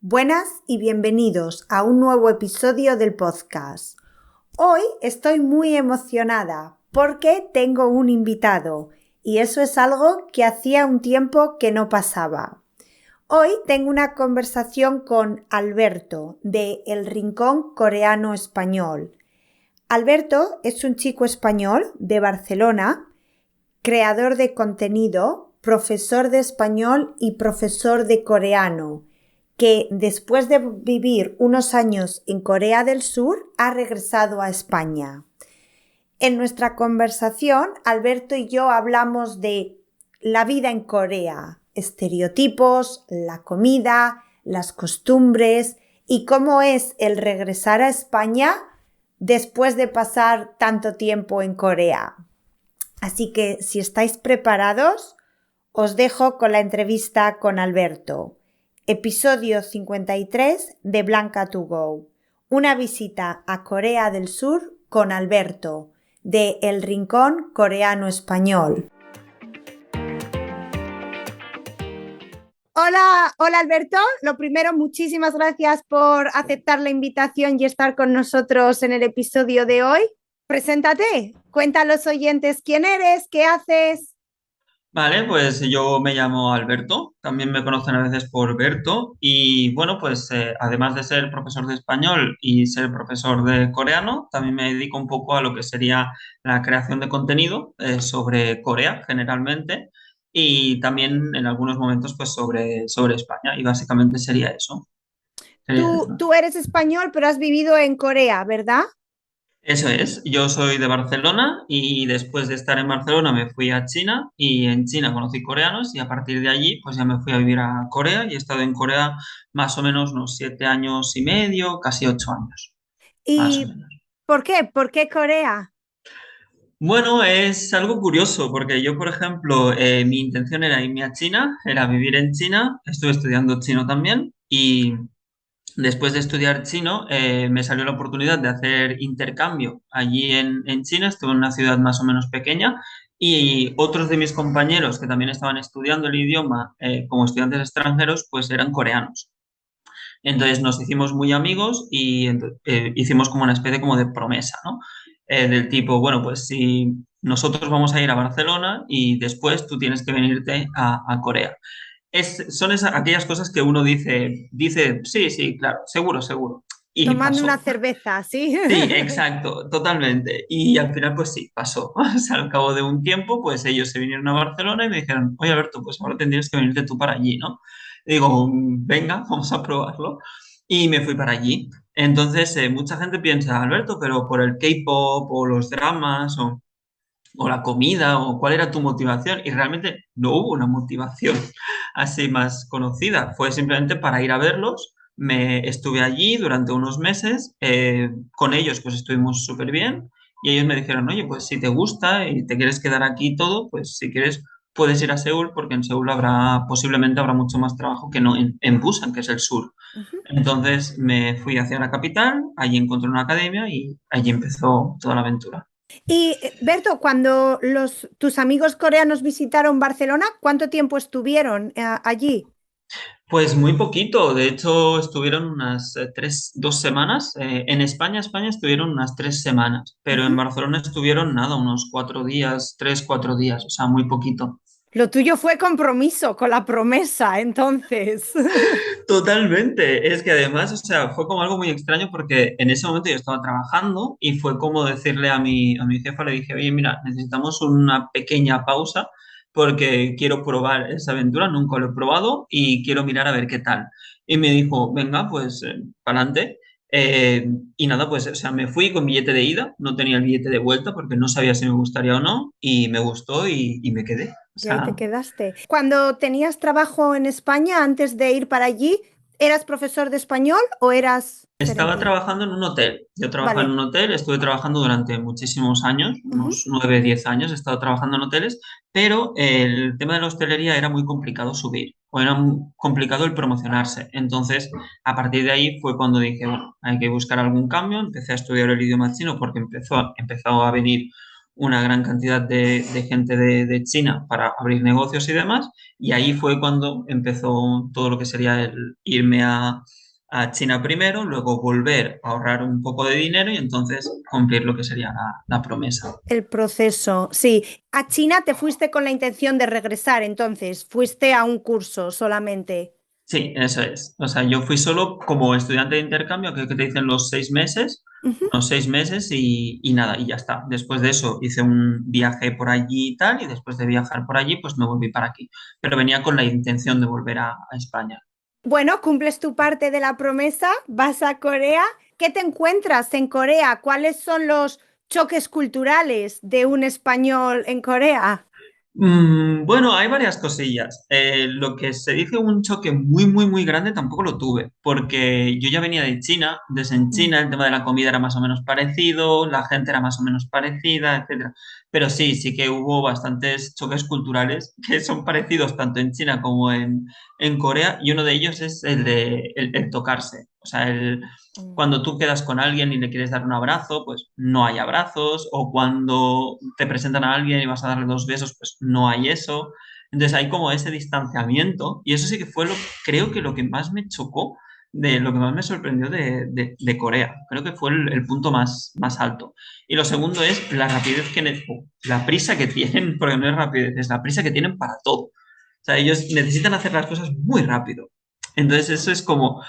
Buenas y bienvenidos a un nuevo episodio del podcast. Hoy estoy muy emocionada porque tengo un invitado y eso es algo que hacía un tiempo que no pasaba. Hoy tengo una conversación con Alberto de El Rincón Coreano Español. Alberto es un chico español de Barcelona, creador de contenido, profesor de español y profesor de coreano, que después de vivir unos años en Corea del Sur ha regresado a España. En nuestra conversación, Alberto y yo hablamos de la vida en Corea, estereotipos, la comida, las costumbres y cómo es el regresar a España después de pasar tanto tiempo en Corea. Así que si estáis preparados, os dejo con la entrevista con Alberto. Episodio 53 de Blanca to Go. Una visita a Corea del Sur con Alberto, de El Rincón Coreano Español. Hola Alberto. Lo primero, muchísimas gracias por aceptar la invitación y estar con nosotros en el episodio de hoy. Preséntate, cuenta a los oyentes quién eres, qué haces. Vale, pues yo me llamo Alberto, también me conocen a veces por Berto y bueno, pues además de ser profesor de español y ser profesor de coreano, también me dedico un poco a lo que sería la creación de contenido sobre Corea generalmente y también en algunos momentos pues sobre España y básicamente sería eso. Sería eso. Tú eres español, pero has vivido en Corea, ¿verdad? Eso es, yo soy de Barcelona y después de estar en Barcelona me fui a China y en China conocí coreanos y a partir de allí pues ya me fui a vivir a Corea y he estado en Corea más o menos unos 7 años y medio, casi 8 años, más o ¿Y menos. por qué? ¿Por qué Corea? Bueno, es algo curioso porque yo, por ejemplo, mi intención era irme a China, era vivir en China, estuve estudiando chino también y después de estudiar chino, me salió la oportunidad de hacer intercambio allí en China. Estuve en una ciudad más o menos pequeña y otros de mis compañeros que también estaban estudiando el idioma como estudiantes extranjeros, pues eran coreanos. Entonces nos hicimos muy amigos y hicimos como una especie como de promesa, ¿no? Del tipo, bueno, pues si nosotros vamos a ir a Barcelona y después tú tienes que venirte a Corea. Aquellas cosas que uno dice, sí, sí, claro, seguro, seguro. Y Tomando una pasó. cerveza, ¿sí? Sí, exacto, totalmente. Y al final, pues sí, pasó. O sea, al cabo de un tiempo, pues ellos se vinieron a Barcelona y me dijeron, oye, Alberto, pues ahora tendrías que venirte tú para allí, ¿no? Y digo, venga, vamos a probarlo. Y me fui para allí. Entonces, mucha gente piensa, Alberto, pero por el K-pop o los dramas o la comida o cuál era tu motivación y realmente no hubo una motivación así más conocida, fue simplemente para ir a verlos. Me estuve allí durante unos meses, con ellos pues estuvimos súper bien y ellos me dijeron, oye, pues si te gusta y te quieres quedar aquí y todo, pues si quieres puedes ir a Seúl porque en Seúl posiblemente habrá mucho más trabajo que no en Busan, que es el sur. Ujú. Entonces me fui hacia la capital, allí encontré una academia y allí empezó toda la aventura. Y Berto, cuando tus amigos coreanos visitaron Barcelona, ¿cuánto tiempo estuvieron allí? Pues muy poquito, de hecho estuvieron unas 2 semanas. En España estuvieron unas 3 semanas, pero en Ujú. Barcelona estuvieron nada, unos 4 días, 3, 4 días, o sea, muy poquito. Lo tuyo fue compromiso con la promesa, entonces. Totalmente, es que además, o sea, fue como algo muy extraño porque en ese momento yo estaba trabajando y fue como decirle a mi jefa, le dije, oye, mira, necesitamos una pequeña pausa porque quiero probar esa aventura, nunca lo he probado y quiero mirar a ver qué tal. Y me dijo, venga, pues, para adelante. Y nada, pues, o sea, me fui con billete de ida, no tenía el billete de vuelta porque no sabía si me gustaría o no y me gustó y me quedé. O Y ahí te sea, quedaste. Cuando tenías trabajo en España, antes de ir para allí, ¿eras profesor de español o eras estaba diferente? trabajando en un hotel. Yo trabajaba en Vale. un hotel, estuve trabajando durante muchísimos años, Ujú. unos 9, 10 años he estado trabajando en hoteles, pero el tema de la hostelería era muy complicado subir, o era muy complicado el promocionarse. Entonces, a partir de ahí fue cuando dije, bueno, hay que buscar algún cambio. Empecé a estudiar el idioma chino porque empezó a venir una gran cantidad de gente de China para abrir negocios y demás, y ahí fue cuando empezó todo lo que sería el irme a China primero, luego volver a ahorrar un poco de dinero y entonces cumplir lo que sería la promesa. El proceso, sí. A China te fuiste con la intención de regresar, entonces, fuiste a un curso solamente. Sí, eso es. O sea, yo fui solo como estudiante de intercambio, que te dicen los 6 meses, Ujú. unos 6 meses y nada, y ya está. Después de eso hice un viaje por allí y tal, y después de viajar por allí, pues me volví para aquí. Pero venía con la intención de volver a España. Bueno, cumples tu parte de la promesa, vas a Corea. ¿Qué te encuentras en Corea? ¿Cuáles son los choques culturales de un español en Corea? Bueno, hay varias cosillas. Lo que se dice un choque muy, muy, muy grande tampoco lo tuve, porque yo ya venía de China, desde en Mm. China el tema de la comida era más o menos parecido, la gente era más o menos parecida, etcétera. Pero sí, sí que hubo bastantes choques culturales que son parecidos tanto en China como en Corea, y uno de ellos es el tocarse. O sea, cuando tú quedas con alguien y le quieres dar un abrazo, pues no hay abrazos, o cuando te presentan a alguien y vas a darle 2 besos, pues no hay eso. Entonces hay como ese distanciamiento y eso sí que fue creo que lo que más me chocó, de lo que más me sorprendió de Corea. Creo que fue el punto más alto. Y lo segundo es la rapidez la prisa que tienen, porque no es rapidez, es la prisa que tienen para todo. O sea, ellos necesitan hacer las cosas muy rápido. Entonces eso es como,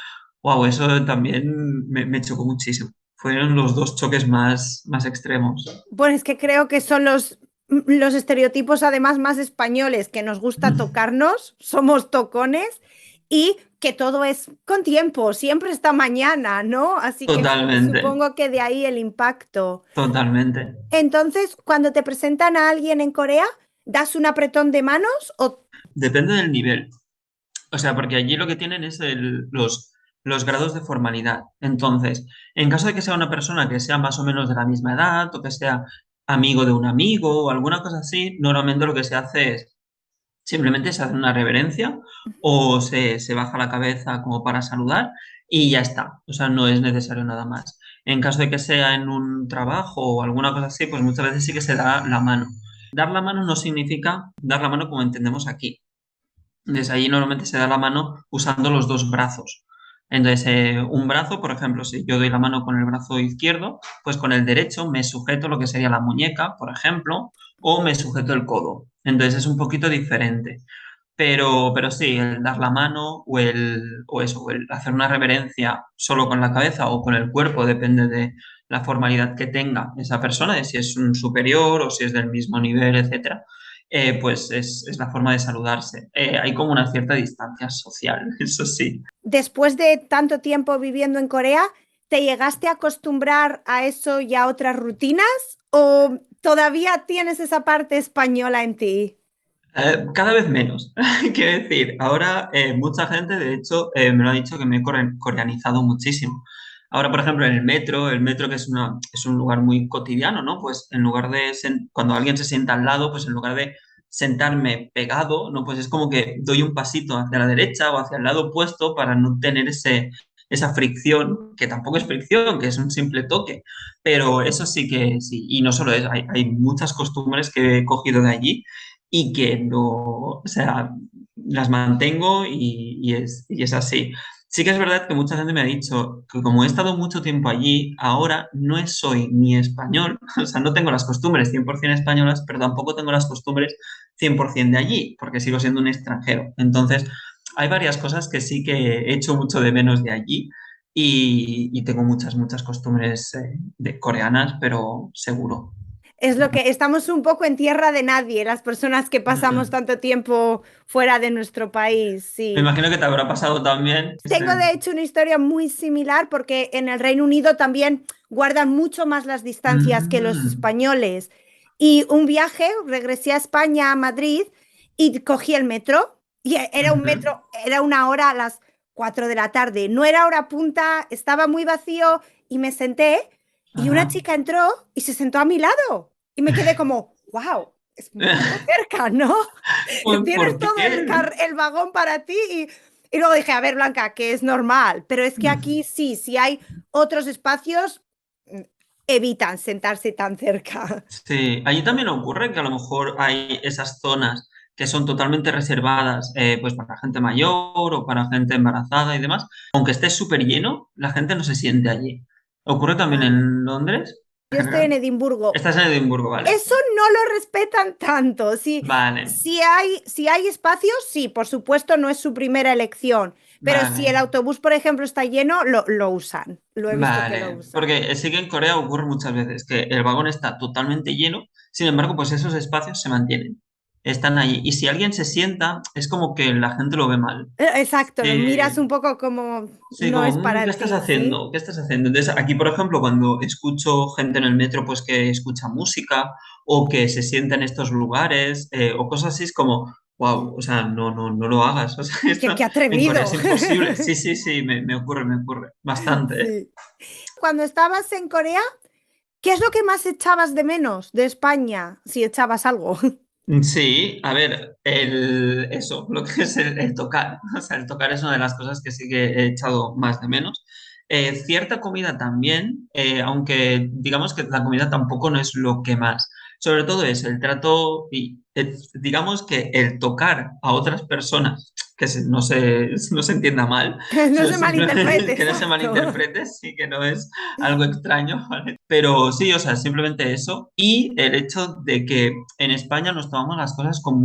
wow, eso también me chocó muchísimo. Fueron los dos choques más extremos. Bueno, es que creo que son los estereotipos además más españoles, que nos gusta tocarnos, somos tocones y que todo es con tiempo, siempre está mañana, ¿no? Así que Totalmente, supongo que de ahí el impacto. totalmente. Entonces, cuando te presentan a alguien en Corea, ¿das un apretón de manos o... Depende del nivel. O sea, porque allí lo que tienen es los grados de formalidad. Entonces, en caso de que sea una persona que sea más o menos de la misma edad o que sea amigo de un amigo o alguna cosa así, normalmente lo que se hace es simplemente se hace una reverencia o se baja la cabeza como para saludar y ya está. O sea, no es necesario nada más. En caso de que sea en un trabajo o alguna cosa así, pues muchas veces sí que se da la mano. Dar la mano no significa dar la mano como entendemos aquí. Desde allí normalmente se da la mano usando los dos brazos. Entonces, un brazo, por ejemplo, si yo doy la mano con el brazo izquierdo, pues con el derecho me sujeto lo que sería la muñeca, por ejemplo, o me sujeto el codo. Entonces es un poquito diferente. Pero sí, el dar la mano o el hacer una reverencia solo con la cabeza o con el cuerpo, depende de la formalidad que tenga esa persona, de si es un superior o si es del mismo nivel, etcétera, pues es la forma de saludarse. Hay como una cierta distancia social, eso sí. después de tanto tiempo viviendo en Corea, te llegaste a acostumbrar a eso y a otras rutinas o todavía tienes esa parte española en ti? Cada vez menos, quiero decir, ahora mucha gente, de hecho, me lo ha dicho que me he coreanizado muchísimo. Ahora, por ejemplo, en el metro que es un lugar muy cotidiano, ¿no? Pues en lugar de, cuando alguien se sienta al lado, pues en lugar de sentarme pegado, ¿no? Pues es como que doy un pasito hacia la derecha o hacia el lado opuesto para no tener esa fricción, que tampoco es fricción, que es un simple toque, pero eso sí que sí. Y no solo eso, hay muchas costumbres que he cogido de allí y que no, o sea, las mantengo y es así. Sí que es verdad que mucha gente me ha dicho que como he estado mucho tiempo allí, ahora no soy ni español, o sea, no tengo las costumbres 100% españolas, pero tampoco tengo las costumbres 100% de allí, porque sigo siendo un extranjero. Entonces, hay varias cosas que sí que he hecho mucho de menos de allí y tengo muchas costumbres de coreanas, pero seguro. Es lo que estamos un poco en tierra de nadie, las personas que pasamos Mm. tanto tiempo fuera de nuestro país, Me sí. imagino que te habrá pasado también. Tengo de hecho una historia muy similar porque en el Reino Unido también guardan mucho más las distancias que los Mm. españoles. Y un viaje, regresé a España, a Madrid, y cogí el metro. Y era un Ujú. metro, era una hora a las 4 de la tarde. No era hora punta, estaba muy vacío y me senté y una Ajá. chica entró y se sentó a mi lado. Y me quedé como, wow, es un poco cerca, ¿no? Tienes ¿Por todo qué? el vagón para ti y luego dije, a ver, Blanca, que es normal, pero es que aquí sí, si hay otros espacios, evitan sentarse tan cerca. Sí, allí también ocurre que a lo mejor hay esas zonas que son totalmente reservadas pues para gente mayor o para gente embarazada y demás. Aunque esté súper lleno, la gente no se siente allí. ¿Ocurre también Vale. en Londres, Yo en estoy en general? Edimburgo. Estás en Edimburgo, vale. Eso no lo respetan tanto. Vale, Si hay espacio, sí, por supuesto, no es su primera elección. Pero si el vale. autobús, por ejemplo, está lleno, lo usan. Lo he visto que lo Vale, usan. porque sí que en Corea ocurre muchas veces que el vagón está totalmente lleno, sin embargo, pues esos espacios se mantienen, están ahí. Y si alguien se sienta, es como que la gente lo ve mal. Exacto, lo miras Sí, un poco como sí, no como, es ¿qué para estás ti, ¿sí? haciendo? ¿Qué estás haciendo? Entonces, aquí, por ejemplo, cuando escucho gente en el metro, pues que escucha música o que se sienta en estos lugares o cosas así, es como, wow, o sea, no lo hagas. O sea, ¡Qué esto en Corea atrevido! es imposible. Sí, sí, sí, me ocurre bastante, ¿eh? Sí. Cuando estabas en Corea, ¿qué es lo que más echabas de menos de España? Si echabas algo. Sí, a ver, eso, lo que es el tocar. O sea, el tocar es una de las cosas que sí que he echado más de menos. Cierta comida también, aunque digamos que la comida tampoco no es lo que más. Sobre todo es el trato y digamos que el tocar a otras personas, que no se entienda mal, No sino se malinterprete, simplemente que no se exacto. malinterprete, sí que no es algo extraño, ¿vale? Pero sí, o sea, simplemente eso. Y el hecho de que en España nos tomamos las cosas con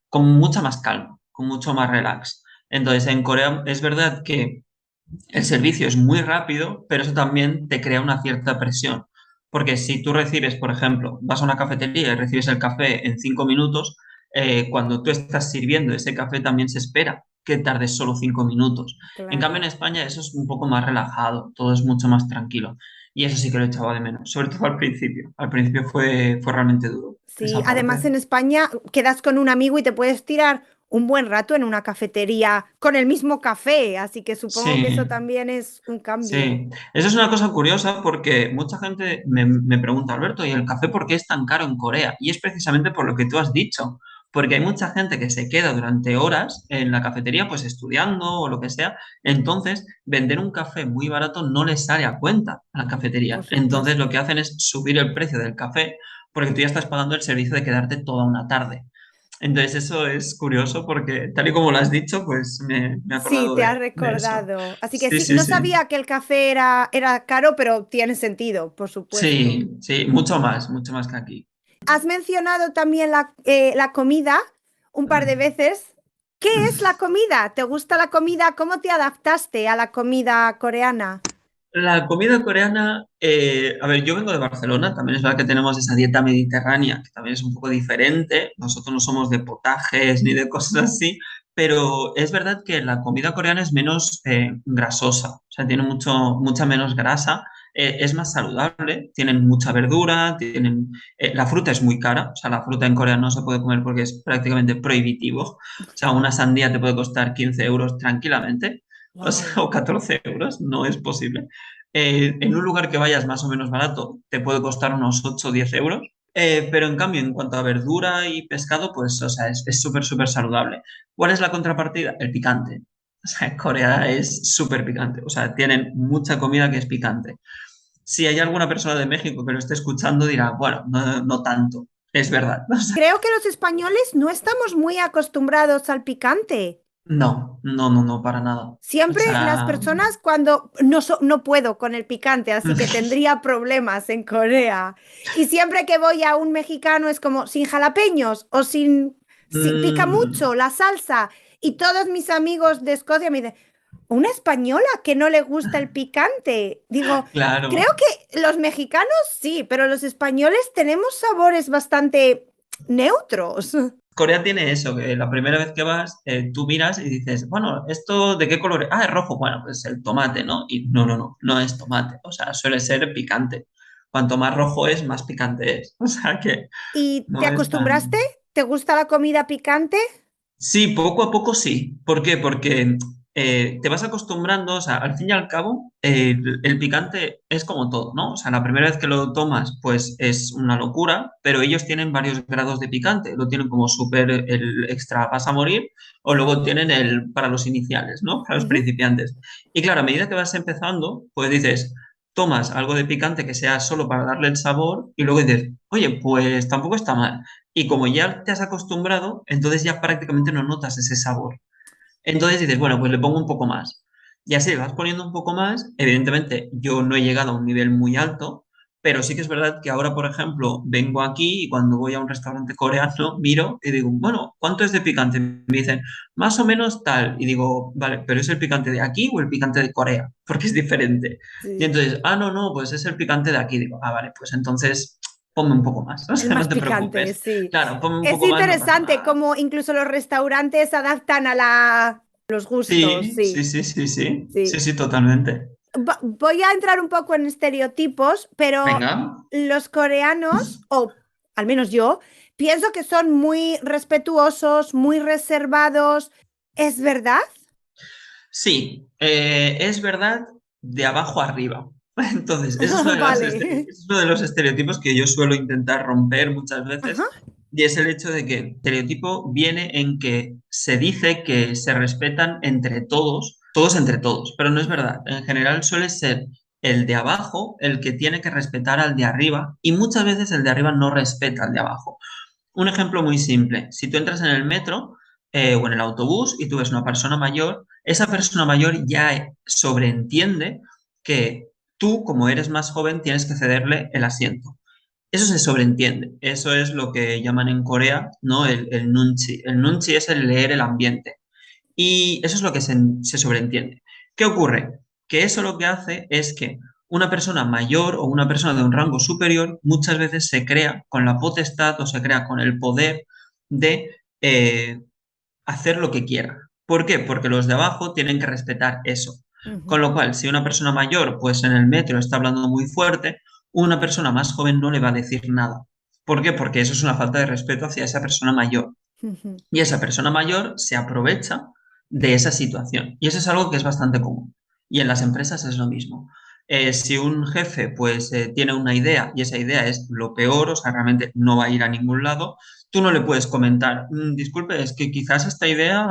con mucha más calma, con mucho más relax. Entonces, en Corea es verdad que el servicio es muy rápido, pero eso también te crea una cierta presión. Porque si tú recibes, por ejemplo, vas a una cafetería y recibes el café en 5 minutos, cuando tú estás sirviendo ese café también se espera que tardes solo 5 minutos. En cambio, en Claro. España eso es un poco más relajado, todo es mucho más tranquilo. Y eso sí que lo echaba de menos, sobre todo al principio. Al principio fue realmente duro Sí, esa además parte. en España quedas con un amigo y te puedes tirar un buen rato en una cafetería con el mismo café, así que supongo que eso Sí. también es un cambio. Sí, eso es una cosa curiosa porque mucha gente me pregunta, Alberto, ¿y el café por qué es tan caro en Corea? Y es precisamente por lo que tú has dicho, porque hay mucha gente que se queda durante horas en la cafetería, pues estudiando o lo que sea, entonces vender un café muy barato no les sale a cuenta a la Por cafetería. Entonces lo supuesto. que hacen es subir el precio del café porque tú ya estás pagando el servicio de quedarte toda una tarde. Entonces eso es curioso porque tal y como lo has dicho, pues me he Sí, acordado te has de eso. recordado. Así que Sí, sí, sí, no sí. sabía que el café era caro, pero tiene sentido, por supuesto. Sí, sí, mucho más que aquí. Has mencionado también la comida un par de veces. ¿Qué es la comida? ¿Te gusta la comida? ¿Cómo te adaptaste a la comida coreana? La comida coreana, a ver, yo vengo de Barcelona, también es verdad que tenemos esa dieta mediterránea, que también es un poco diferente. Nosotros no somos de potajes ni de cosas así, pero es verdad que la comida coreana es menos grasosa, o sea, tiene mucha menos grasa, es más saludable, tienen mucha verdura, la fruta es muy cara, o sea, la fruta en Corea no se puede comer porque es prácticamente prohibitivo. O sea, una sandía te puede costar 15 euros tranquilamente, o sea, Wow. o 14 euros, no es posible. En un lugar que vayas más o menos barato, te puede costar unos 8 o 10 euros. Pero en cambio, en cuanto a verdura y pescado, pues, o sea, es súper, súper saludable. ¿Cuál es la contrapartida? El picante. O sea, Corea es súper picante. O sea, tienen mucha comida que es picante. Si hay alguna persona de México que lo esté escuchando, dirá, bueno, no tanto. Es verdad. O sea, Creo que los españoles no estamos muy acostumbrados al picante. no, para nada. O Siempre las sea, personas cuando no puedo con el picante, así que tendría problemas en Corea. Y siempre que voy a un mexicano es como sin jalapeños o pica mm, mucho la salsa. Y todos mis amigos de Escocia me dicen, una española que no le gusta el picante. Digo, creo claro. que los mexicanos sí, pero los españoles tenemos sabores bastante neutros. Corea tiene eso, que la primera vez que vas, tú miras y dices, bueno, ¿esto de qué color es? Ah, es rojo. Bueno, pues el tomate, ¿no? Y no es tomate. O sea, suele ser picante. Cuanto más rojo es, más picante es. O sea que ¿Y te no es acostumbraste? tan... ¿Te gusta la comida picante? Sí, poco a poco sí. ¿Por qué? Porque te vas acostumbrando, o sea, al fin y al cabo, el picante es como todo, ¿no? O sea, la primera vez que lo tomas, pues es una locura, pero ellos tienen varios grados de picante. Lo tienen como súper el extra vas a morir, o luego tienen el para los iniciales, ¿no? Para los Ujú. principiantes. Y claro, a medida que vas empezando, pues dices, tomas algo de picante que sea solo para darle el sabor y luego dices, oye, pues tampoco está mal. Y como ya te has acostumbrado, entonces ya prácticamente no notas ese sabor. Entonces dices, bueno, pues le pongo un poco más. Y así le vas poniendo un poco más. Evidentemente, yo no he llegado a un nivel muy alto, pero sí que es verdad que ahora, por ejemplo, vengo aquí y cuando voy a un restaurante coreano, miro y digo, bueno, ¿cuánto es de picante? Me dicen, más o menos tal. Y digo, vale, ¿pero es el picante de aquí o el picante de Corea? Porque es diferente. Y Sí. entonces, no, no, pues es el picante de aquí. Digo, vale, pues entonces ponme un poco más. O El sea, no más te picante, preocupes. sí. Claro, ponme un Es poco más, no pasa interesante nada. cómo incluso los restaurantes se adaptan a los gustos, Sí, sí, sí, sí, sí, sí, sí, sí. sí, totalmente. Voy a entrar un poco en estereotipos, pero Venga. los coreanos, o al menos yo, pienso que son muy respetuosos, muy reservados. ¿Es verdad? Sí, es verdad de abajo arriba. Entonces, ese es uno de Vale. ese es uno de los estereotipos que yo suelo intentar romper muchas Ajá. veces, y es el hecho de que el estereotipo viene en que se dice que se respetan entre todos, todos entre todos, pero no es verdad. En general suele ser el de abajo el que tiene que respetar al de arriba, y muchas veces el de arriba no respeta al de abajo. Un ejemplo muy simple, si tú entras en el metro o en el autobús y tú ves una persona mayor, esa persona mayor ya sobreentiende que tú, como eres más joven, tienes que cederle el asiento. Eso se sobreentiende. Eso es lo que llaman en Corea, ¿no? El nunchi. El nunchi es el leer el ambiente. Y eso es lo que se sobreentiende. ¿Qué ocurre? Que eso lo que hace es que una persona mayor o una persona de un rango superior muchas veces se crea con la potestad o se crea con el poder de hacer lo que quiera. ¿Por qué? Porque los de abajo tienen que respetar eso. Con Ujú, lo cual, si una persona mayor, pues en el metro está hablando muy fuerte, una persona más joven no le va a decir nada. ¿Por qué? Porque eso es una falta de respeto hacia esa persona mayor. ujú. Y esa persona mayor se aprovecha de esa situación. Y eso es algo que es bastante común. Y en las empresas es lo mismo. Si un jefe pues tiene una idea y esa idea es lo peor, o sea, realmente no va a ir a ningún lado, tú no le puedes comentar, disculpe, es que quizás esta idea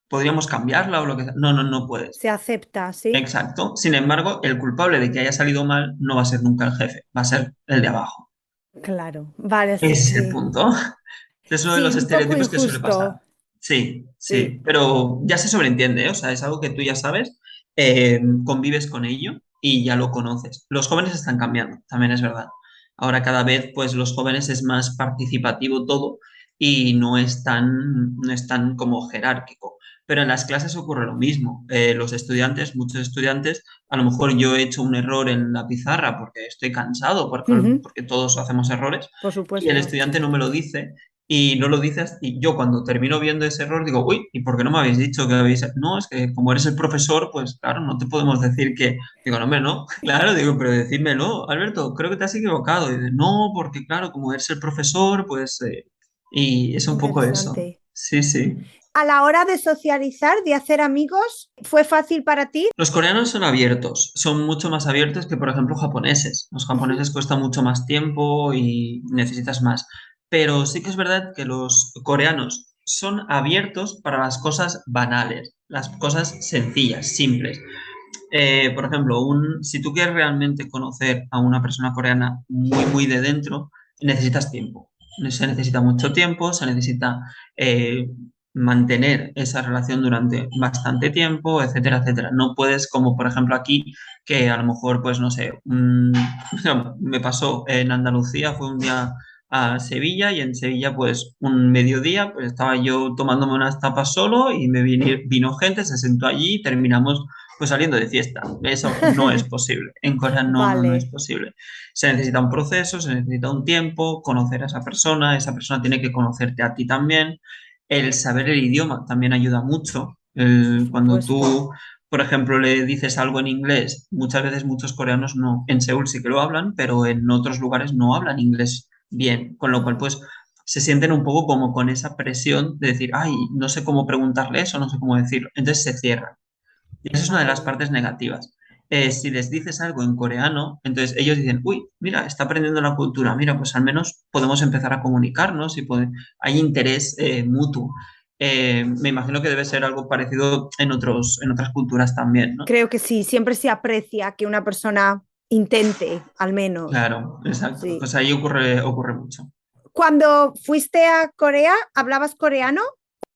podríamos cambiarla o lo que sea. No, no, no puedes. Se acepta, ¿sí? Exacto. Sin embargo, el culpable de que haya salido mal no va a ser nunca el jefe, va a ser el de abajo. Claro. Vale, Ese sí, es el sí. punto. Es uno de Sí, los un poco estereotipos que suele pasar. injusto. Sí, Sí. sí, pero ya se sobreentiende, ¿eh? O sea, es algo que tú ya sabes, convives con ello y ya lo conoces. Los jóvenes están cambiando, también es verdad. Ahora cada vez, pues los jóvenes es más participativo todo y no es tan como jerárquico. Pero en las clases ocurre lo mismo. Los estudiantes, muchos estudiantes, a lo mejor yo he hecho un error en la pizarra porque estoy cansado, Ujú, porque todos hacemos errores, por y el supuesto. estudiante no me lo dice y no lo dices y yo cuando termino viendo ese error digo, uy, ¿y por qué no me habéis dicho que habéis...? No, es que como eres el profesor, pues claro, no te podemos decir que... Digo, no, hombre, no, claro, digo, pero decídmelo, Alberto, creo que te has equivocado. Y dice, no, porque claro, como eres el profesor, pues... Y es un poco eso. Interesante. Sí, sí. A la hora de socializar, de hacer amigos, ¿fue fácil para ti? Los coreanos son abiertos, son mucho más abiertos que, por ejemplo, japoneses. Los Ujú, japoneses cuesta mucho más tiempo y necesitas más. Pero sí que es verdad que los coreanos son abiertos para las cosas banales, las cosas sencillas, simples. Por ejemplo, si tú quieres realmente conocer a una persona coreana muy, muy de dentro, necesitas tiempo. Se necesita mucho tiempo, se necesita mantener esa relación durante bastante tiempo, etcétera, etcétera. No puedes, como por ejemplo aquí, que a lo mejor, pues no sé, me pasó en Andalucía, fue un día a Sevilla y en Sevilla, pues un mediodía, pues estaba yo tomándome unas tapas solo y vino gente, se sentó allí y terminamos pues saliendo de fiesta. Eso no es posible. En Corea no, no, no es vale, posible. Se necesita un proceso, se necesita un tiempo, conocer a esa persona tiene que conocerte a ti también. El saber el idioma también ayuda mucho. por Cuando supuesto. tú, por ejemplo, le dices algo en inglés, muchas veces muchos coreanos no, en Seúl sí que lo hablan, pero en otros lugares no hablan inglés bien, con lo cual Ajá, pues se sienten un poco como con esa presión de decir, ay, no sé cómo preguntarle eso, no sé cómo decirlo. Entonces se cierran. Y esa es una de las vale. partes negativas. Si les dices algo en coreano, entonces ellos dicen, uy, mira, está aprendiendo la cultura, mira, pues al menos podemos empezar a comunicarnos y hay interés mutuo. Me imagino que debe ser algo parecido en otras culturas también, ¿no? Creo que sí, siempre se aprecia que una persona intente, al menos. Claro, exacto. Sí. Pues ahí ocurre mucho. Cuando fuiste a Corea, ¿hablabas coreano?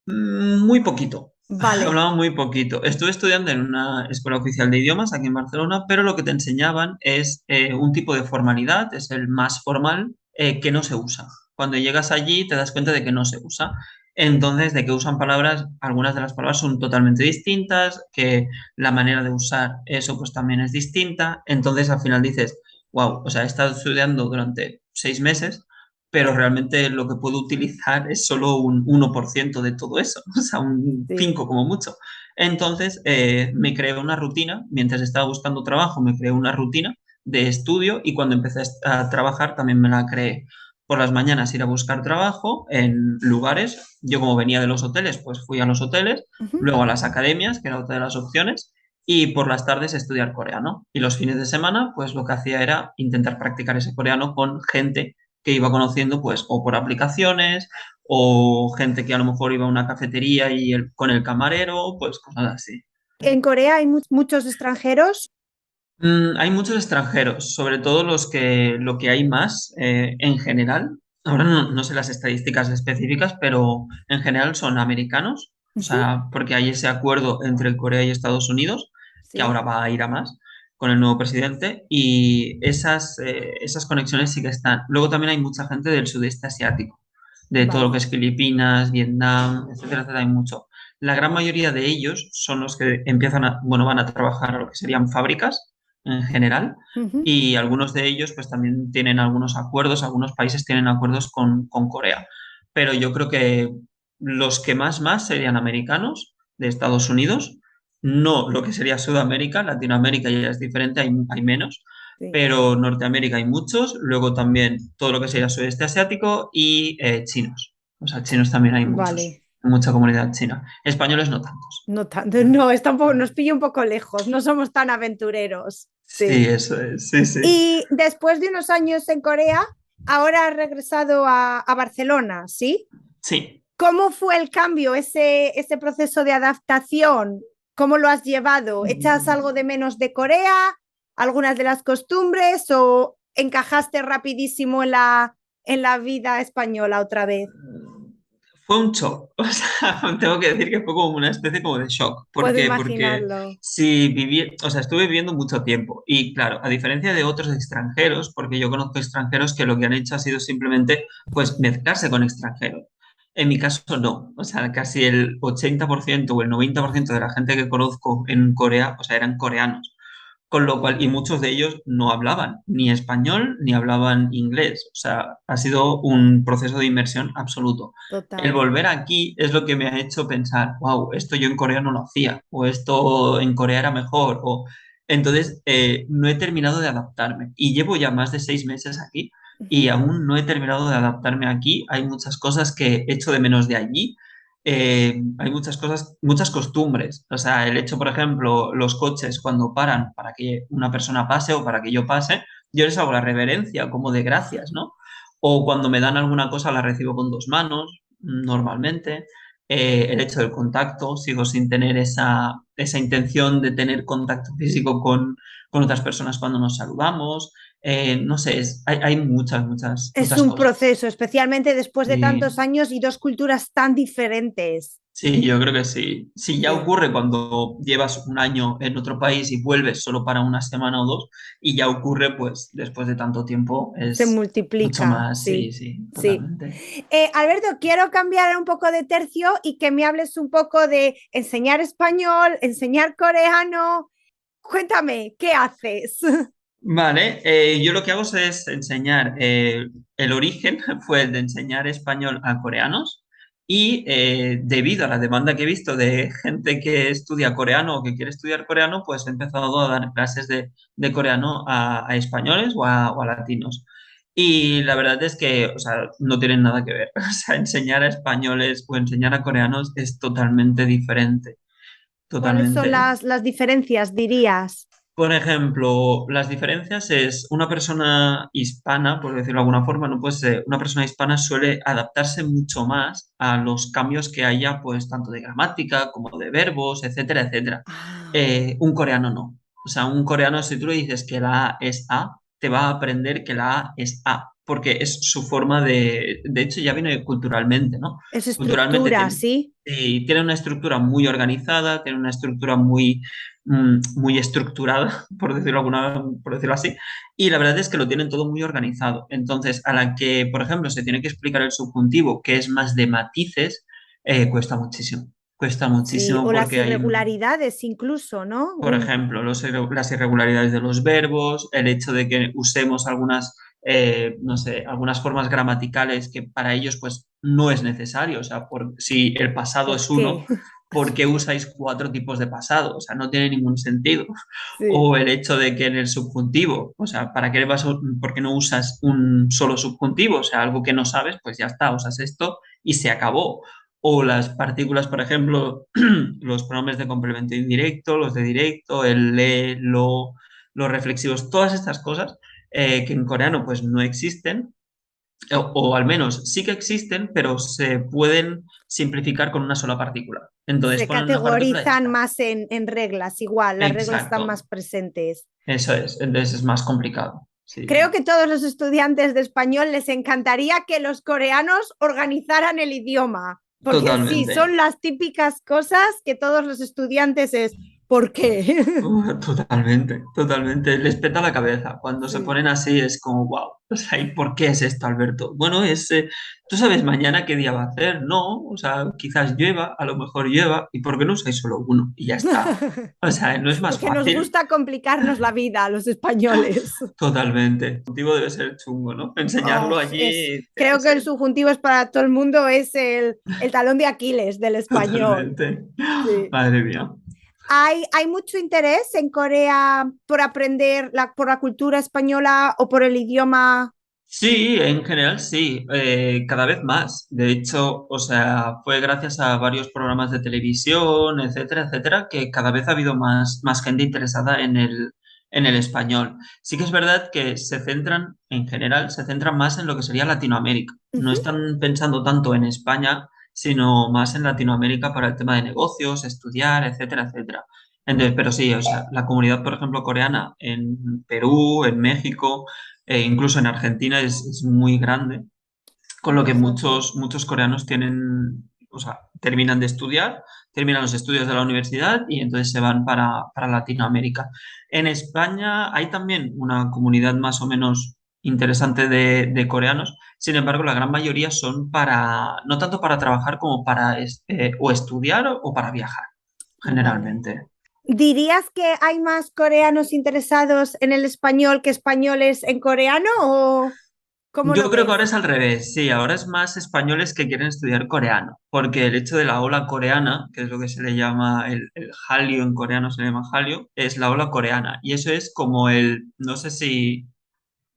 Muy poquito. Vale. Hablaba muy poquito. Estuve estudiando en una escuela oficial de idiomas aquí en Barcelona, pero lo que te enseñaban es un tipo de formalidad, es el más formal, que no se usa. Cuando llegas allí te das cuenta de que no se usa. Entonces, de que usan palabras, algunas de las palabras son totalmente distintas, que la manera de usar eso pues también es distinta. Entonces, al final dices, wow, o sea, he estado estudiando durante 6 meses, pero realmente lo que puedo utilizar es solo un 1% de todo eso, o sea, un Sí. 5 como mucho. Entonces, me creé una rutina, mientras estaba buscando trabajo, me creé una rutina de estudio y cuando empecé a trabajar también me la creé. Por las mañanas ir a buscar trabajo en lugares, yo como venía de los hoteles, pues fui a los hoteles, Ujú. luego a las academias, que era otra de las opciones, y por las tardes estudiar coreano. Y los fines de semana, pues lo que hacía era intentar practicar ese coreano con gente que iba conociendo, pues, o por aplicaciones, o gente que a lo mejor iba a una cafetería y con el camarero, pues cosas así. En Corea hay muchos extranjeros. Hay muchos extranjeros, sobre todo lo que hay más en general. Ahora no sé las estadísticas específicas, pero en general son americanos, o Ujú. sea, porque hay ese acuerdo entre Corea y Estados Unidos, que Sí, ahora va a ir a más con el nuevo presidente, y esas conexiones sí que están. Luego también hay mucha gente del sudeste asiático, de todo lo que vale. es Filipinas, Vietnam, etcétera, etcétera, hay mucho. La gran mayoría de ellos son los que bueno, van a trabajar a lo que serían fábricas en general, Ujú. y algunos de ellos pues también tienen algunos acuerdos, algunos países tienen acuerdos con Corea, pero yo creo que los que más serían americanos de Estados Unidos, no lo que sería Sudamérica, Latinoamérica ya es diferente, hay menos, Sí, pero Norteamérica hay muchos, luego también todo lo que sería sudeste asiático y chinos, o sea, chinos también hay muchos, vale. mucha comunidad china, españoles no tantos. No tanto, no, está nos pilla un poco lejos, no somos tan aventureros. Sí, Sí. eso es, sí, sí. Y después de unos años en Corea, ahora has regresado a Barcelona, ¿sí? Sí. ¿Cómo fue el cambio, ese proceso de adaptación? ¿Cómo lo has llevado? ¿Echas algo de menos de Corea? ¿Algunas de las costumbres? ¿O encajaste rapidísimo en la vida española otra vez? Fue un shock, o sea, tengo que decir que fue como una especie como de shock. ¿Por Puedo qué? Porque imaginarlo. si viví, o sea, estuve viviendo mucho tiempo y claro, a diferencia de otros extranjeros, porque yo conozco extranjeros que lo que han hecho ha sido simplemente pues mezclarse con extranjeros. En mi caso no, o sea, casi el 80% o el 90% de la gente que conozco en Corea, o sea, eran coreanos. Con lo cual, y muchos de ellos no hablaban ni español ni hablaban inglés. O sea, ha sido un proceso de inmersión absoluto. El Total. volver aquí es lo que me ha hecho pensar, wow, esto yo en Corea no lo hacía, o esto en Corea era mejor, o entonces no he terminado de adaptarme. Y llevo ya más de 6 meses aquí y Ujú. aún no he terminado de adaptarme aquí. Hay muchas cosas que echo de menos de allí, hay muchas cosas, muchas costumbres. O sea, el hecho, por ejemplo, los coches cuando paran para que una persona pase o para que yo pase, yo les hago la reverencia como de gracias, ¿no? O cuando me dan alguna cosa la recibo con dos manos, normalmente. El hecho del contacto, sigo sin tener esa intención de tener contacto físico con otras personas cuando nos saludamos. No sé, hay Es muchas un cosas. proceso, especialmente después de tantos Sí. años y dos culturas tan diferentes. Sí, yo creo que sí. Sí, ya Sí, ocurre cuando llevas un año en otro país y vuelves solo para una semana o dos, y ya ocurre, pues, después de tanto tiempo, se es mucho multiplica, más, sí, sí, sí, sí. totalmente. Alberto, quiero cambiar un poco de tercio y que me hables un poco de enseñar español, enseñar coreano. Cuéntame, ¿qué haces? Vale, yo lo que hago es enseñar, el origen fue el de enseñar español a coreanos y debido a la demanda que he visto de gente que estudia coreano o que quiere estudiar coreano, pues he empezado a dar clases de coreano a españoles o a latinos. Y la verdad es que, o sea, no tienen nada que ver. O sea, enseñar a españoles o enseñar a coreanos es totalmente diferente, ¿Cuáles son totalmente. las diferencias, dirías? Por ejemplo, las diferencias es una persona hispana, por decirlo de alguna forma, no pues una persona hispana suele adaptarse mucho más a los cambios que haya, pues tanto de gramática como de verbos, etcétera, etcétera. Ah, Un coreano no. O sea, un coreano, si tú le dices que la A es A, te va a aprender que la A es A, porque es su forma de hecho, ya viene culturalmente, ¿no? Es Culturalmente estructura, ¿sí? tiene una estructura muy organizada, tiene una estructura muy estructurada, por decirlo así, y la verdad es que lo tienen todo muy organizado. Entonces, a la que, por ejemplo, se tiene que explicar el subjuntivo, que es más de matices, cuesta muchísimo. Cuesta Sí, muchísimo o las porque hay irregularidades incluso, ¿no? por ejemplo, las irregularidades de los verbos, el hecho de que usemos algunas, no sé, algunas formas gramaticales que para ellos pues no es necesario. O sea, si el pasado es ¿Por qué? uno, ¿por qué usáis cuatro tipos de pasado? O sea, no tiene ningún sentido. Sí. O el hecho de que en el subjuntivo, o sea, ¿por qué no usas un solo subjuntivo? O sea, algo que no sabes, pues ya está, usas esto y se acabó. O las partículas, por ejemplo, los pronombres de complemento indirecto, los de directo, el le, lo, los reflexivos, todas estas cosas que en coreano pues no existen, o al menos sí que existen, pero se pueden simplificar con una sola partícula. Entonces Se ponen una partícula y ya categorizan está. más en reglas, igual, las reglas están más Exacto, presentes. eso es. Entonces es más complicado. Sí, Creo sí. que todos los estudiantes de español les encantaría que los coreanos organizaran el idioma, porque sí, Totalmente. son las típicas cosas que todos los estudiantes es, ¿por qué? Totalmente, totalmente. Les peta la cabeza. Cuando se Sí. ponen así es como, wow. O sea, ¿y por qué es esto, Alberto? Bueno, ¿tú sabes mañana qué día va a hacer? No, o sea, quizás llueva, a lo mejor llueva. ¿Y por qué no usáis solo uno? Y ya está. O sea, ¿no es más Porque nos fácil? gusta complicarnos la vida a los españoles. Totalmente. El motivo debe ser chungo, ¿no? Oh, Enseñarlo allí debe creo que el ser. subjuntivo es para todo el mundo, es el talón de Aquiles del español. Totalmente. Sí. Madre mía. Hay mucho interés en Corea por aprender por la cultura española o por el idioma. Sí, en general sí, cada vez más. De hecho, o sea, fue gracias a varios programas de televisión, etcétera, etcétera, que cada vez ha habido más gente interesada en el español. Sí que es verdad que en general, se centran más en lo que sería Latinoamérica. No Ujú. están pensando tanto en España, sino más en Latinoamérica para el tema de negocios, estudiar, etcétera, etcétera. Entonces, pero sí, o sea, la comunidad, por ejemplo, coreana en Perú, en México incluso en Argentina es muy grande, con lo que Fíjate. muchos coreanos tienen, o sea, terminan de estudiar, terminan los estudios de la universidad y entonces se van para Latinoamérica. En España hay también una comunidad más o menos interesante de coreanos, sin embargo, la gran mayoría son no tanto para trabajar como para o estudiar o para viajar, Vale. generalmente. ¿Dirías que hay más coreanos interesados en el español que españoles en coreano o cómo Yo lo creo que ahora ves? es al revés, sí, ahora es más españoles que quieren estudiar coreano, porque el hecho de la ola coreana, que es lo que se le llama el Hallyu en coreano, se le llama Hallyu, es la ola coreana, y eso es como no sé si,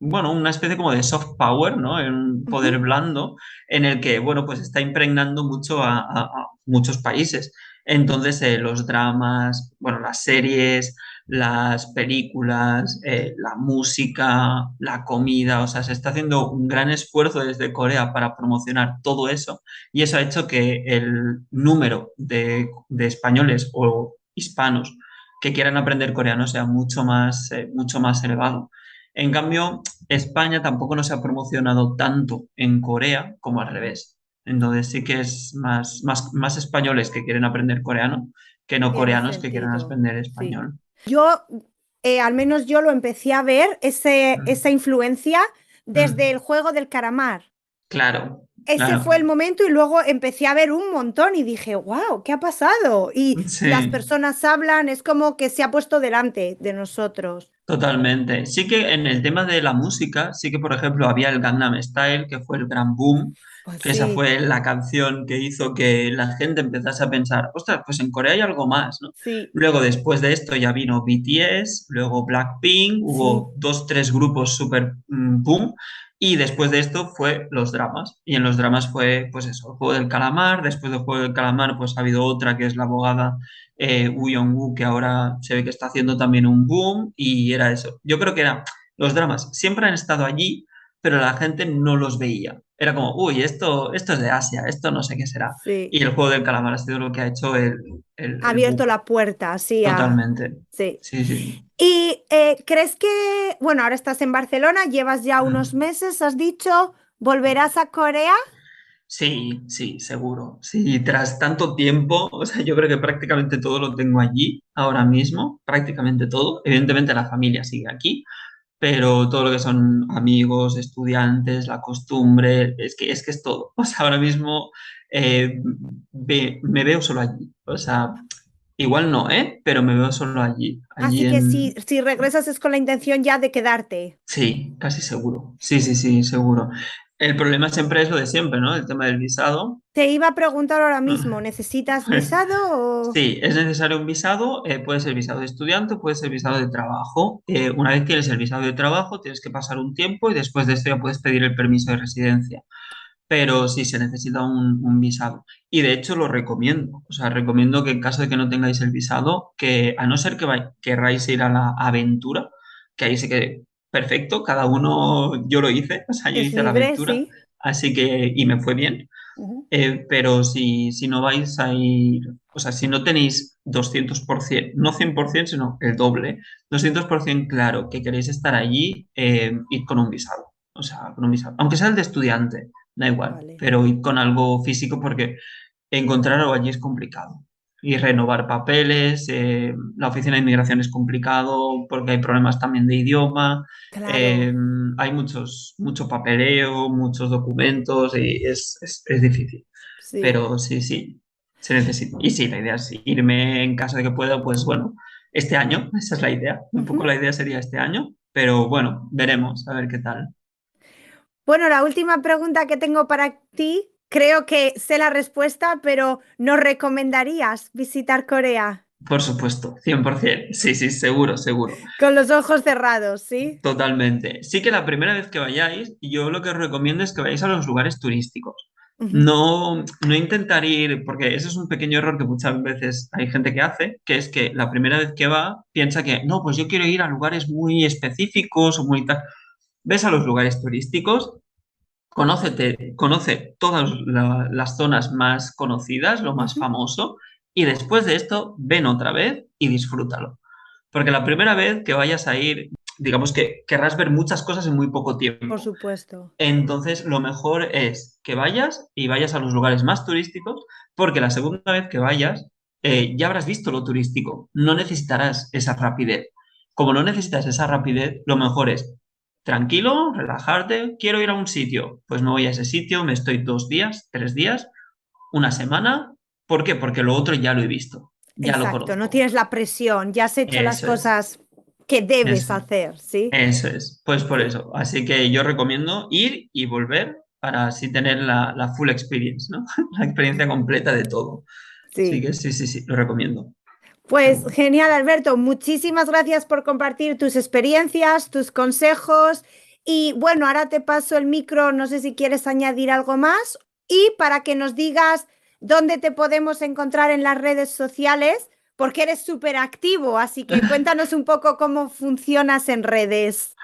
bueno, una especie como de soft power, ¿no? Un poder Ujú. blando en el que, bueno, pues está impregnando mucho a muchos países. Entonces, los dramas, bueno, las series, las películas, la música, la comida, o sea, se está haciendo un gran esfuerzo desde Corea para promocionar todo eso y eso ha hecho que el número de españoles o hispanos que quieran aprender coreano sea mucho más elevado. En cambio, España tampoco no se ha promocionado tanto en Corea como al revés. Entonces sí que es más españoles que quieren aprender coreano que no Tiene coreanos que quieran sentido, aprender sí. español. Yo, al menos yo lo empecé a ver, esa Mm, influencia, desde mm. el juego del calamar. Claro, Ese fue claro. el momento y luego empecé a ver un montón y dije, wow, ¿qué ha pasado? Y las Sí. personas hablan, es como que se ha puesto delante de nosotros. Totalmente. Sí que en el tema de la música, sí que por ejemplo había el Gangnam Style, que fue el gran boom, Pues que esa sí, fue la canción que hizo que la gente empezase a pensar, ostras, pues en Corea hay algo más, ¿no? sí, Luego después de esto ya vino BTS, luego Blackpink, sí. hubo dos, tres grupos súper boom, y después de esto fue los dramas. Y en los dramas fue, pues eso, el juego del calamar, después del juego del calamar, pues ha habido otra que es la abogada Woo Young-woo, que ahora se ve que está haciendo también un boom, y era eso. Yo creo que los dramas siempre han estado allí, pero la gente no los veía. era como, uy, esto es de Asia, esto no sé qué será. Sí. Y el juego del calamar ha sido lo que ha hecho Ha el abierto boom. la puerta, sí, Totalmente. sí. Sí, sí. ¿Y crees que, bueno, ahora estás en Barcelona, llevas ya unos meses, has dicho, volverás a Corea? Sí, sí, seguro. Sí, tras tanto tiempo, o sea, yo creo que prácticamente todo lo tengo allí ahora mismo, prácticamente todo. Evidentemente la familia sigue aquí, pero todo lo que son amigos, estudiantes, la costumbre, es que es todo. O sea, ahora mismo me veo solo allí. O sea, igual no, ¿eh? Pero me veo solo allí, allí Así que en... si regresas es con la intención ya de quedarte. Sí, casi seguro. Sí, sí, sí, seguro. El problema siempre es lo de siempre, ¿no? El tema del visado. Te iba a preguntar ahora mismo, ¿necesitas visado o...? Sí, es necesario un visado, puede ser visado de estudiante, puede ser visado de trabajo. Una vez tienes el visado de trabajo, tienes que pasar un tiempo y después de esto ya puedes pedir el permiso de residencia. Pero sí se necesita un visado. Y de hecho lo recomiendo. O sea, recomiendo que en caso de que no tengáis el visado, que a no ser que querráis ir a la aventura, que ahí sí que perfecto, cada uno, yo lo hice, o sea, yo Es hice la libre, aventura, sí. así que, y me fue bien. Ujú. Pero si no vais a ir, o sea, si no tenéis 200%, no 100%, sino el doble, 200% claro que queréis estar allí, id con un visado. O sea, con un visado. Aunque sea el de estudiante, da igual, Vale, pero id con algo físico porque encontrar algo allí es complicado. Y renovar papeles, la oficina de inmigración es complicado porque hay problemas también de idioma, claro, eh, hay mucho papeleo, muchos documentos y es difícil. sí. Pero sí, sí, se necesita. Y sí, la idea es irme en caso de que pueda, pues bueno, este año, esa es la idea. Un poco Ujú. la idea sería este año, pero bueno, veremos a ver qué tal. Bueno, la última pregunta que tengo para ti, creo que sé la respuesta, pero ¿nos recomendarías visitar Corea Por supuesto, 100%. Sí, sí, seguro, seguro. con los ojos cerrados, sí? Totalmente. Sí que la primera vez que vayáis, yo lo que os recomiendo es que vayáis a los lugares turísticos. Ujú, No intentar ir, porque ese es un pequeño error que muchas veces hay gente que hace, que es que la primera vez que va piensa que, no, pues yo quiero ir a lugares muy específicos o muy tal. Ves a los lugares turísticos, conoce todas las zonas más conocidas, lo más ujú. famoso, y después de esto, ven otra vez y disfrútalo. Porque la primera vez que vayas a ir, digamos que querrás ver muchas cosas en muy poco Por tiempo. supuesto. Entonces, lo mejor es que vayas y vayas a los lugares más turísticos, porque la segunda vez que vayas, ya habrás visto lo turístico. No necesitarás esa rapidez. Como no necesitas esa rapidez, lo mejor es tranquilo, relajarte. Quiero ir a un sitio, pues me voy a ese sitio, me estoy 2 días, 3 días, una semana. ¿Por qué? Porque lo otro ya lo he visto, ya lo Exacto, no conozco. tienes la presión, ya has hecho las Eso es, cosas que debes eso. hacer, ¿sí? Eso es, pues por Sí, eso. Así que yo recomiendo ir y volver para así tener la full experience, ¿no? La experiencia completa de todo. Así sí. que sí, sí, sí, lo recomiendo, Pues seguro. genial, Alberto. Muchísimas gracias por compartir tus experiencias, tus consejos. Y bueno, ahora te paso el micro, no sé si quieres añadir algo más y para que nos digas dónde te podemos encontrar en las redes sociales, porque eres súper activo, así que cuéntanos un poco cómo funcionas en redes.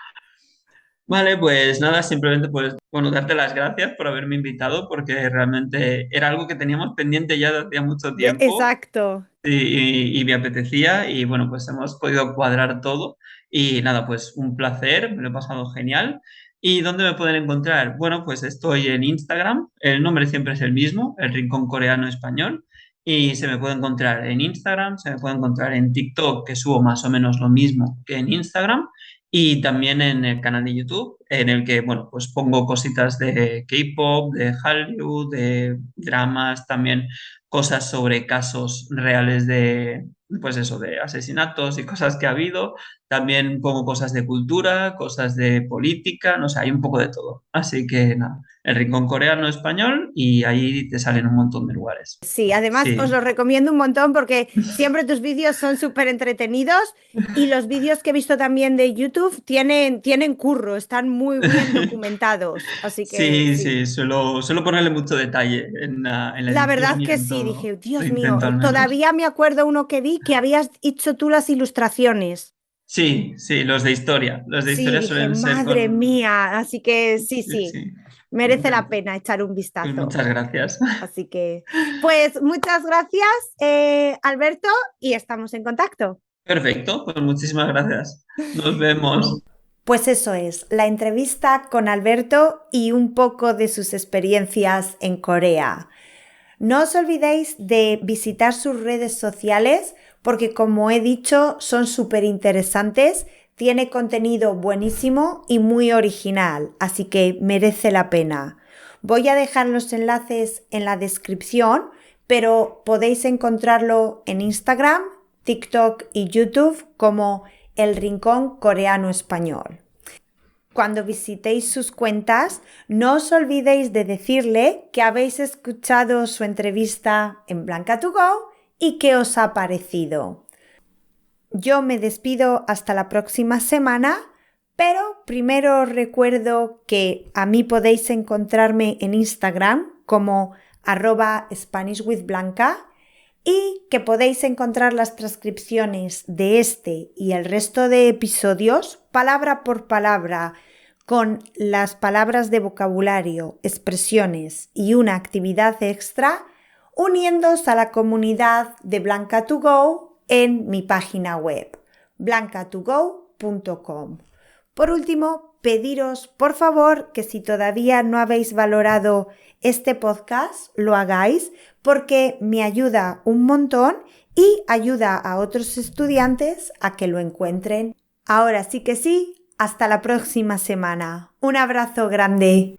Vale, pues nada, simplemente pues, bueno, darte las gracias por haberme invitado porque realmente era algo que teníamos pendiente ya de hacía mucho tiempo Exacto. y me apetecía y bueno, pues hemos podido cuadrar todo y nada, pues un placer, me lo he pasado genial. ¿Y dónde me pueden encontrar? Bueno, pues estoy en Instagram, el nombre siempre es el mismo, el Rincón Coreano Español, y se me puede encontrar en Instagram, se me puede encontrar en TikTok, que subo más o menos lo mismo que en Instagram, y también en el canal de YouTube, en el que, bueno, pues pongo cositas de K-pop, de Hallyu, de dramas, también cosas sobre casos reales de, pues eso, de asesinatos y cosas que ha habido. También pongo cosas de cultura, cosas de política, no sé, hay un poco de todo. Así que nada, el Rincón Coreano Español y ahí te salen un montón de lugares. Sí, además os Sí. lo recomiendo un montón porque siempre tus vídeos son súper entretenidos y los vídeos que he visto también de YouTube tienen curro, están muy bien documentados. Así que Sí, sí, sí, suelo ponerle mucho detalle en la la verdad edición y que en sí, todo. dije, Lo Dios mío, intento al menos. todavía me acuerdo uno que vi que habías hecho tú las ilustraciones. Sí, sí, los de historia. Los de Sí, historia dije, suelen ser madre con... mía, así que sí, Sí, sí. sí. Merece la pena echar un Pues vistazo. muchas gracias. Así que, pues muchas gracias, Alberto, y estamos en contacto. Perfecto, pues muchísimas gracias. Nos vemos. Pues eso es, la entrevista con Alberto y un poco de sus experiencias en Corea. No os olvidéis de visitar sus redes sociales porque, como he dicho, son súper interesantes, tiene contenido buenísimo y muy original, así que merece la pena. Voy a dejar los enlaces en la descripción, pero podéis encontrarlo en Instagram, TikTok y YouTube como El Rincón Coreano Español. Cuando visitéis sus cuentas, no os olvidéis de decirle que habéis escuchado su entrevista en Blanca2Go y qué os ha parecido. Yo me despido hasta la próxima semana, pero primero os recuerdo que a mí podéis encontrarme en Instagram como @SpanishWithBlanca y que podéis encontrar las transcripciones de este y el resto de episodios palabra por palabra con las palabras de vocabulario, expresiones y una actividad extra, uniéndoos a la comunidad de Blanca2Go en mi página web blanca2go.com. Por último, pediros por favor que si todavía no habéis valorado este podcast, lo hagáis porque me ayuda un montón y ayuda a otros estudiantes a que lo encuentren. Ahora sí que sí, hasta la próxima semana. Un abrazo grande.